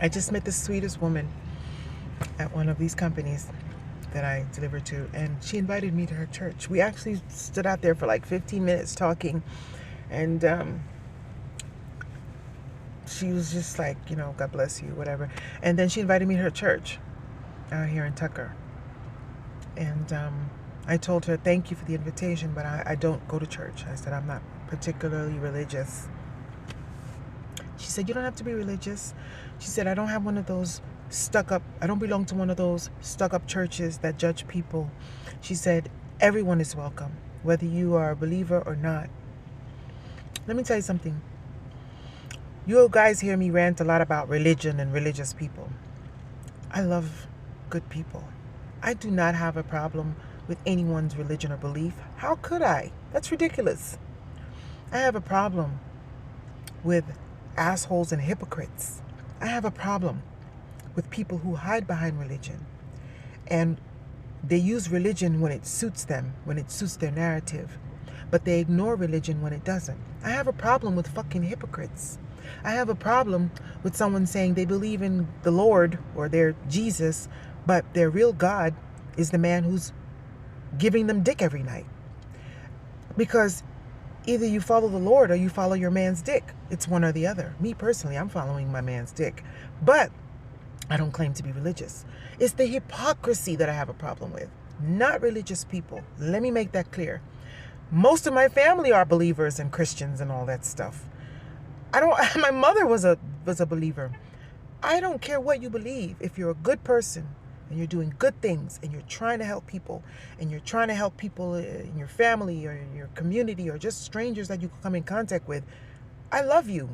I just met the sweetest woman at one of these companies that I deliver to, and she invited me to her church. We actually stood out there for like 15 minutes talking, and she was just like, God bless you, whatever. And then she invited me to her church out here in Tucker. And I told her, thank you for the invitation, but I don't go to church. I said, I'm not particularly religious. She said, you don't have to be religious. She said, I don't have one of those I don't belong to one of those stuck up churches that judge people. She said, everyone is welcome, whether you are a believer or not. Let me tell you something. You guys hear me rant a lot about religion and religious people. I love good people. I do not have a problem with anyone's religion or belief. How could I? That's ridiculous. I have a problem with assholes and hypocrites. I have a problem with people who hide behind religion, and they use religion when it suits them, when it suits their narrative, but they ignore religion when it doesn't. I have a problem with fucking hypocrites. I have a problem with someone saying they believe in the Lord or their Jesus, but their real God is the man who's giving them dick every night. Because either you follow the Lord or you follow your man's dick. It's one or the other. Me personally, I'm following my man's dick. But I don't claim to be religious. It's the hypocrisy that I have a problem with, not religious people. Let me make that clear. Most of my family are believers and Christians and all that stuff. My mother was a believer. I don't care what you believe. If you're a good person and you're doing good things and you're trying to help people and you're trying to help people in your family or in your community or just strangers that you come in contact with, I love you.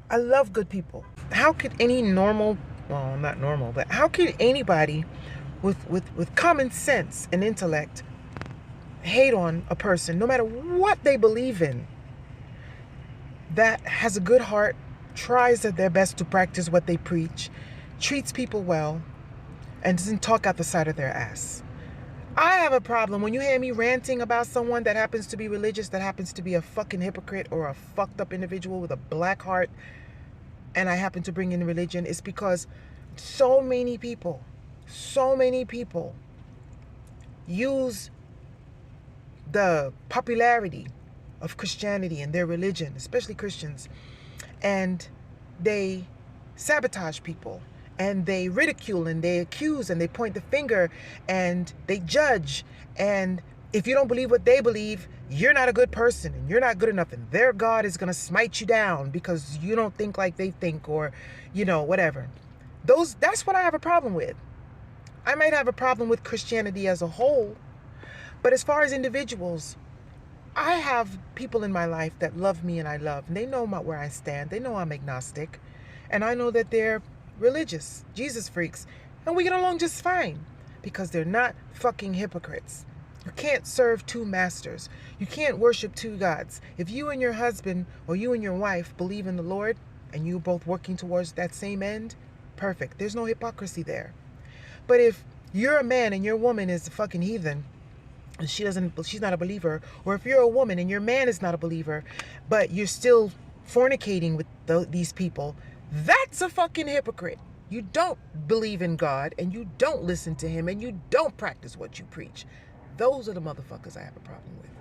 I love good people. How could any normal, well, not normal, but how could anybody with common sense and intellect hate on a person, no matter what they believe in, that has a good heart, tries their best to practice what they preach, treats people well, and doesn't talk out the side of their ass? I have a problem when you hear me ranting about someone that happens to be religious, that happens to be a fucking hypocrite or a fucked up individual with a black heart, and I happen to bring in religion. It's because so many people use the popularity of Christianity and their religion, especially Christians, and they sabotage people, and they ridicule, and they accuse, and they point the finger, and they judge. And if you don't believe what they believe, you're not a good person, and you're not good enough, and their God is going to smite you down because you don't think like they think, or, whatever. That's what I have a problem with. I might have a problem with Christianity as a whole, but as far as individuals, I have people in my life that love me and I love, and they know where I stand. They know I'm agnostic, and I know that they're religious, Jesus freaks, and we get along just fine because they're not fucking hypocrites. You can't serve two masters. You can't worship two gods. If you and your husband or you and your wife believe in the Lord and you both working towards that same end, perfect. There's no hypocrisy there. But if you're a man and your woman is a fucking heathen, and she's not a believer, or if you're a woman and your man is not a believer, but you're still fornicating with these people, that's a fucking hypocrite. You don't believe in God, and you don't listen to him, and you don't practice what you preach. Those are the motherfuckers I have a problem with.